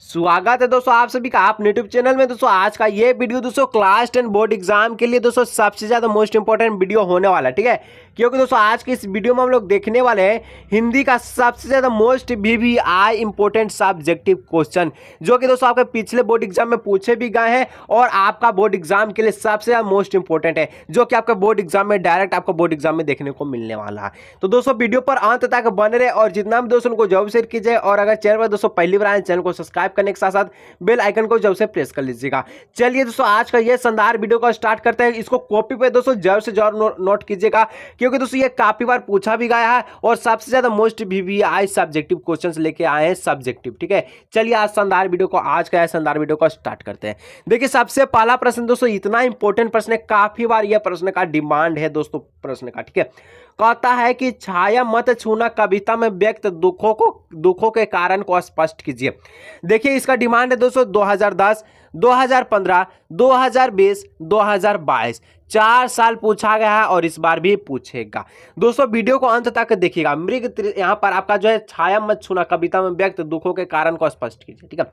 स्वागत है दोस्तों आप सभी का अपने यूट्यूब चैनल में। दोस्तों आज का ये वीडियो दोस्तों क्लास 10 बोर्ड एग्जाम के लिए दोस्तों सबसे ज्यादा मोस्ट इंपॉर्टेंट वीडियो होने वाला है, ठीक है। क्योंकि दोस्तों आज के इस वीडियो में हम लोग देखने वाले हैं हिंदी का सबसे ज्यादा most VVI important subjective question, जो कि दोस्तों आपके पिछले बोर्ड एग्जाम में पूछे भी गए हैं और आपका बोर्ड एग्जाम के लिए सबसे ज्यादा मोस्ट इंपॉर्टेंट है, जो कि आपका बोर्ड एग्जाम में डायरेक्ट आपको बोर्ड एग्जाम में देखने को मिलने वाला है। तो दोस्तों वीडियो पर अंत तक बने रहे और जितना भी दोस्तों उनको जरूर शेयर कीजिए और अगर चैनल पर दोस्तों पहली बार आए चैनल को सब्सक्राइब करने के साथ साथ बेल आइकन को जरूर से प्रेस कर लीजिएगा। चलिए दोस्तों आज का ये शानदार वीडियो को स्टार्ट करते हैं। इसको कॉपी पे दोस्तों जरूर से जरूर नोट कीजिएगा, क्योंकि दोस्तों ये काफी बार पूछा भी गया है और सबसे ज्यादा मोस्ट VVI सब्जेक्टिव क्वेश्चंस लेके आए हैं सब्जेक्टिव, ठीक है। चलिए आज शानदार वीडियो को शानदार वीडियो को स्टार्ट करते हैं। देखिए सबसे पहला प्रश्न दोस्तों इतना इंपॉर्टेंट प्रश्न है, काफी बार यह प्रश्न का डिमांड है दोस्तों प्रश्न का, ठीक है। कहता है कि छाया मत छूना कविता में व्यक्त दुखों के कारण को स्पष्ट कीजिए। देखिए इसका डिमांड है दोस्तों 2010, 2015, 2020, 2022 4 साल पूछा गया है और इस बार भी पूछेगा। दोस्तों वीडियो को अंत तक देखिएगा। यहाँ पर आपका जो है छाया मत छूना कविता में व्यक्त दुखों के कारण को स्पष्ट कीजिए, ठीक है।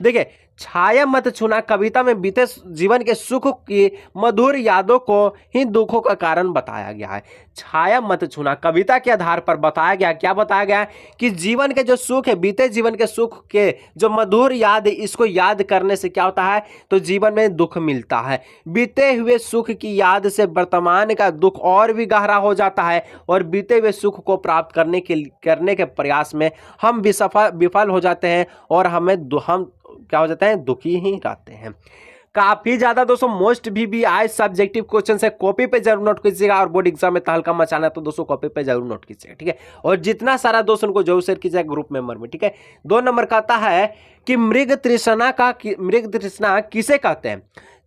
देखिए छाया मत छूना कविता में बीते जीवन के सुख की मधुर यादों को ही दुखों का कारण बताया गया है। छाया मत छूना कविता के आधार पर बताया गया, क्या बताया गया है कि जीवन के जो सुख है, बीते जीवन के सुख के जो मधुर याद है, इसको याद करने से क्या होता है तो जीवन में दुख मिलता है। बीते हुए सुख की याद से वर्तमान का दुख और भी गहरा हो जाता है और बीते हुए सुख को प्राप्त करने के प्रयास में हम विफल हो जाते हैं और हम क्या हो जाते हैं दुखी ही रहते हैं। काफी ज्यादा दोस्तों मोस्ट VVI सब्जेक्टिव क्वेश्चन है, कॉपी पे जरूर नोट कीजिएगा और बोर्ड एग्जाम में तहलका मचाना है तो दोस्तों कॉपी पे जरूर नोट कीजिएगा, ठीक है। और जितना सारा दोस्तों को जरूर शेयर कीजिएगा ग्रुप मेंबर में, ठीक है। 2 नंबर कहता है कि मृग तृष्णा किसे कहते हैं।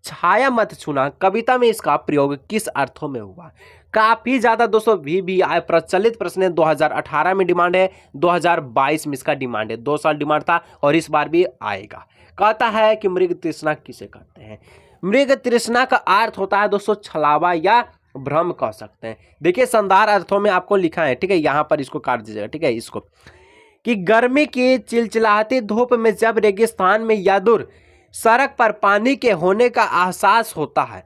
छाया मत छूना कविता में इसका प्रयोग किस अर्थों में हुआ। काफी ज्यादा दोस्तों VVI प्रचलित प्रश्न है। 2018 में डिमांड है, 2022 में इसका डिमांड है। 2 साल डिमांड था और इस बार भी आएगा। कहता है कि मृग तृष्णा किसे कहते हैं। मृग तृष्णा का अर्थ होता है दोस्तों छलावा या भ्रम कह सकते हैं। देखिए शानदार अर्थों में आपको लिखा है, ठीक है। यहां पर इसको काट दीजिएगा, ठीक है। इसको कि गर्मी की चिलचिलाती धूप में जब रेगिस्तान में या दूर सड़क पर पानी के होने का एहसास होता है।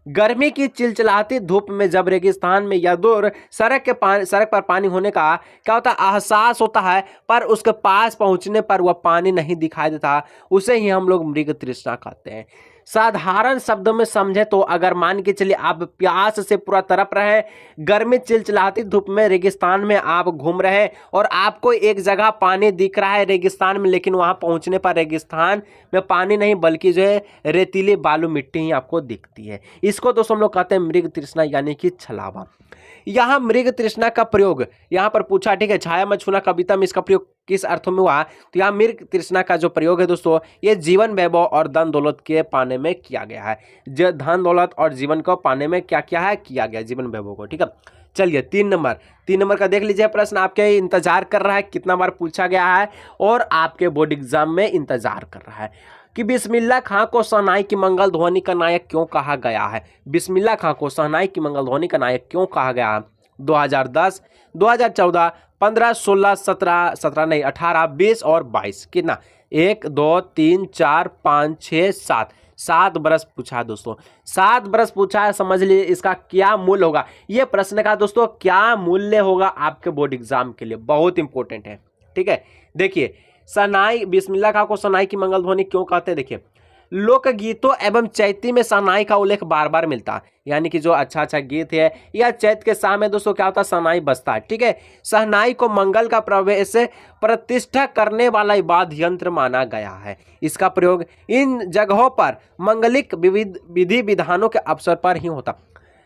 गर्मी की चिलचिलाती धूप में जब रेगिस्तान में या दूर सड़क पर पानी होने का क्या होता है एहसास होता है, पर उसके पास पहुंचने पर वह पानी नहीं दिखाई देता, उसे ही हम लोग मृग तृष्णा कहते हैं। साधारण शब्दों में समझे तो अगर मान के चलिए आप प्यास से पूरा तड़प रहे हैं, गर्मी चिलचिलाती धूप में रेगिस्तान में आप घूम रहे हैं और आपको एक जगह पानी दिख रहा है रेगिस्तान में, लेकिन वहां पहुंचने पर रेगिस्तान में पानी नहीं बल्कि जो है रेतीली बालू मिट्टी ही आपको दिखती है। इसको दोस्तों हम लोग कहते हैं मृग तृष्णा यानी कि छलावा। यहाँ मृग तृष्णा का प्रयोग यहाँ पर पूछा, ठीक है। छाया मत छूना कविता में इसका प्रयोग किस अर्थों में हुआ, तो यहाँ मृग तृष्णा का जो प्रयोग है दोस्तों ये जीवन वैभव और धन दौलत के पाने में किया गया है। जो धन दौलत और जीवन को पाने में क्या किया है, किया गया जीवन वैभव को, ठीक है। चलिए 3 नंबर का देख लीजिए प्रश्न, आपके इंतजार कर रहा है, कितना बार पूछा गया है और आपके बोर्ड एग्जाम में इंतजार कर रहा है कि बिस्मिल्लाह खां को शहनाई की मंगल ध्वनि का नायक क्यों कहा गया है। बिस्मिल्लाह खां को शहनाई की मंगल ध्वनि का नायक क्यों कहा गया है। 2010, 2014, 15, 16, 17 नहीं 18, 20 और 22 कितना 1, 2, 3, 4, 5, 6, 7 बरस पूछा है दोस्तों। 7 बरस पूछा है, समझ लीजिए इसका क्या मूल्य होगा। ये प्रश्न का दोस्तों क्या मूल्य होगा आपके बोर्ड एग्जाम के लिए बहुत इंपॉर्टेंट है, ठीक है। देखिए शहनाई बिस्मिल्लाह खां को शहनाई की मंगल ध्वनि क्यों कहते हैं। देखिए लोकगीतों एवं चैती में शहनाई का उल्लेख बार बार मिलता है, यानी कि जो अच्छा गीत है या चैत के सामने दोस्तों क्या होता है शहनाई बजता है, ठीक है। शहनाई को मंगल का प्रवेश से प्रतिष्ठा करने वाला वाद्य यंत्र माना गया है। इसका प्रयोग इन जगहों पर मंगलिक विधि विधानों के अवसर पर ही होता,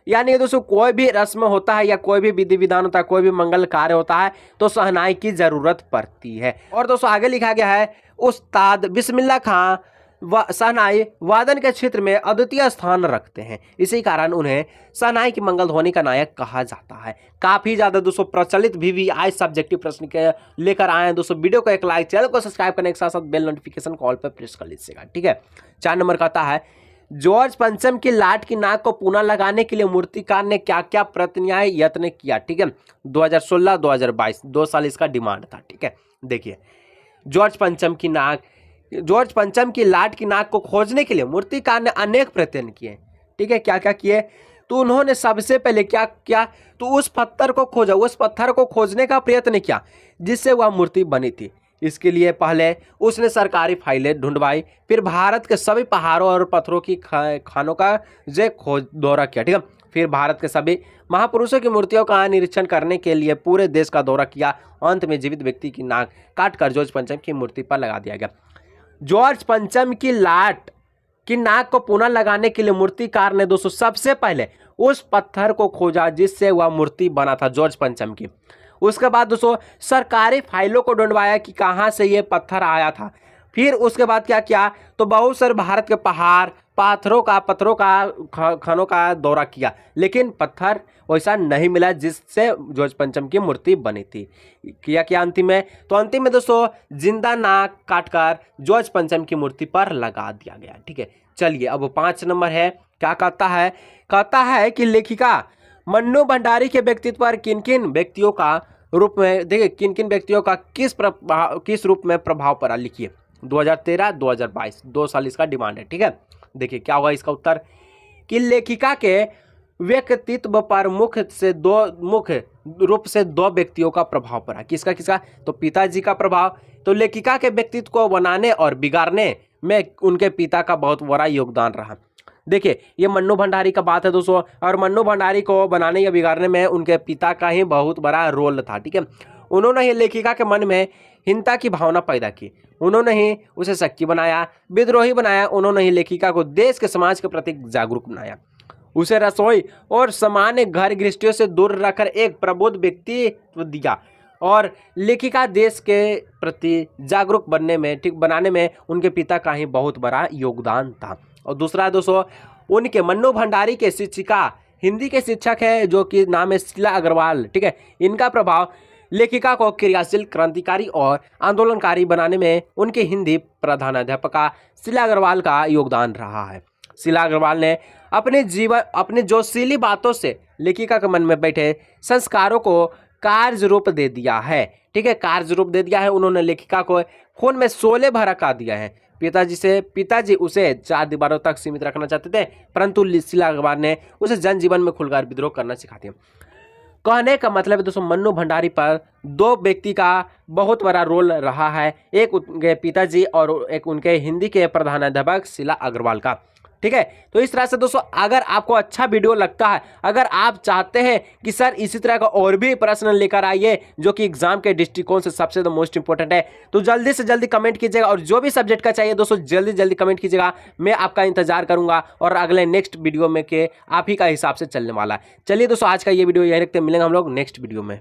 यानी दोस्तों कोई भी रस्म होता है या कोई भी विधि विधान होता है, कोई भी मंगल कार्य होता है तो शहनाई की जरूरत पड़ती है। और दोस्तों आगे लिखा गया है उस्ताद बिस्मिल्लाह खां शहनाई वादन के क्षेत्र में अद्वितीय स्थान रखते हैं, इसी कारण उन्हें शहनाई की मंगल ध्वनि का नायक कहा जाता है। काफी ज्यादा दोस्तों प्रचलित VVI सब्जेक्टिव प्रश्न के लेकर आए हैं दोस्तों। वीडियो को एक लाइक, चैनल को सब्सक्राइब करने के साथ साथ बेल नोटिफिकेशन कॉल पर प्रेस कर लीजिएगा, ठीक है। 4 नंबर कहता है जॉर्ज पंचम की लाट की नाक को पुनः लगाने के लिए मूर्तिकार ने क्या क्या प्रत्यय यत्न किया, ठीक है। 2016, 2022 2 साल इसका डिमांड था, ठीक है। देखिए जॉर्ज पंचम की नाक जॉर्ज पंचम की लाट की नाक को खोजने के लिए मूर्तिकार ने अनेक प्रयत्न किए। ठीक है, क्या क्या किए? तो उन्होंने सबसे पहले क्या किया, तो उस पत्थर को खोजा, उस पत्थर को खोजने का प्रयत्न किया जिससे वह मूर्ति बनी थी। इसके लिए पहले उसने सरकारी फाइलें ढूंढवाई, फिर भारत के सभी पहाड़ों और पत्थरों की खानों का जो खोज दौरा किया। ठीक है, फिर भारत के सभी महापुरुषों की मूर्तियों का निरीक्षण करने के लिए पूरे देश का दौरा किया। अंत में जीवित व्यक्ति की नाक काटकर जॉर्ज पंचम की मूर्ति पर लगा दिया गया। जॉर्ज पंचम की लाट की नाक को पुनः लगाने के लिए मूर्तिकार ने दोस्तों सबसे पहले उस पत्थर को खोजा जिससे वह मूर्ति बना था जॉर्ज पंचम की। उसके बाद दोस्तों सरकारी फाइलों को ढूंढवाया कि कहाँ से ये पत्थर आया था। फिर उसके बाद क्या किया, तो बहुत सारे भारत के पहाड़ पत्थरों का खानों का दौरा किया, लेकिन पत्थर वैसा नहीं मिला जिससे जॉर्ज पंचम की मूर्ति बनी थी। किया क्या अंतिम में, तो अंतिम में दोस्तों जिंदा नाक काटकर जॉर्ज पंचम की मूर्ति पर लगा दिया गया। ठीक है, चलिए अब 5 नंबर है। क्या कहता है कि लेखिका मन्नू भंडारी के व्यक्तित्व पर किन किन व्यक्तियों का रूप में, देखिए किन किन व्यक्तियों का किस रूप में प्रभाव पड़ा, लिखिए। 2013 2022 2 साल इसका डिमांड है। ठीक है, देखिए क्या होगा इसका उत्तर, कि लेखिका के व्यक्तित्व पर मुख्य रूप से 2 व्यक्तियों का प्रभाव पड़ा। किसका? तो पिताजी का प्रभाव। तो लेखिका के व्यक्तित्व को बनाने और बिगाड़ने में उनके पिता का बहुत बड़ा योगदान रहा। देखिए ये मन्नू भंडारी का बात है दोस्तों, और मन्नू भंडारी को बनाने या बिगाड़ने में उनके पिता का ही बहुत बड़ा रोल था। ठीक है, उन्होंने ही लेखिका के मन में हिंसा की भावना पैदा की, उन्होंने ही उसे शक्ति बनाया, विद्रोही बनाया, उन्होंने ही लेखिका को देश के समाज के प्रति जागरूक बनाया, उसे रसोई और सामान्य घर गृहस्थियों से दूर रखकर एक प्रबुद्ध व्यक्तित्व दिया, और लेखिका देश के प्रति जागरूक बनाने में उनके पिता का ही बहुत बड़ा योगदान था। और दूसरा दोस्तों उनके मन्नू भंडारी के शिक्षिका हिंदी के शिक्षक है जो कि नाम है शीला अग्रवाल। ठीक है, इनका प्रभाव लेखिका को क्रियाशील, क्रांतिकारी और आंदोलनकारी बनाने में उनके हिंदी प्रधानाध्यापिका शीला अग्रवाल का योगदान रहा है। शीला अग्रवाल ने अपने जोशीली बातों से लेखिका के मन में बैठे संस्कारों को कार्य रूप दे दिया है। ठीक है, कार्य रूप दे दिया है। उन्होंने लेखिका को खून में शोले भरा कर दिया है। पिताजी उसे 4 दीवारों तक सीमित रखना चाहते थे, परंतु शीला अग्रवाल ने उसे जनजीवन में खुलकर विद्रोह करना सिखा दिया। कहने का मतलब है दोस्तों मन्नू भंडारी पर 2 व्यक्ति का बहुत बड़ा रोल रहा है, एक उनके पिताजी और एक उनके हिंदी के प्रधानाध्यापक शीला अग्रवाल का। ठीक है, तो इस तरह से दोस्तों अगर आपको अच्छा वीडियो लगता है, अगर आप चाहते हैं कि सर इसी तरह का और भी प्रश्न लेकर आइए जो कि एग्जाम के दृष्टिकोण से सबसे मोस्ट इंपॉर्टेंट है, तो जल्दी से जल्दी कमेंट कीजिएगा, और जो भी सब्जेक्ट का चाहिए दोस्तों जल्दी कमेंट कीजिएगा। मैं आपका इंतजार करूंगा और अगले नेक्स्ट वीडियो में के आप ही का हिसाब से चलने वाला है। चलिए दोस्तों आज का ये वीडियो यहीं रखते हैं, मिलेंगे हम लोग नेक्स्ट वीडियो में।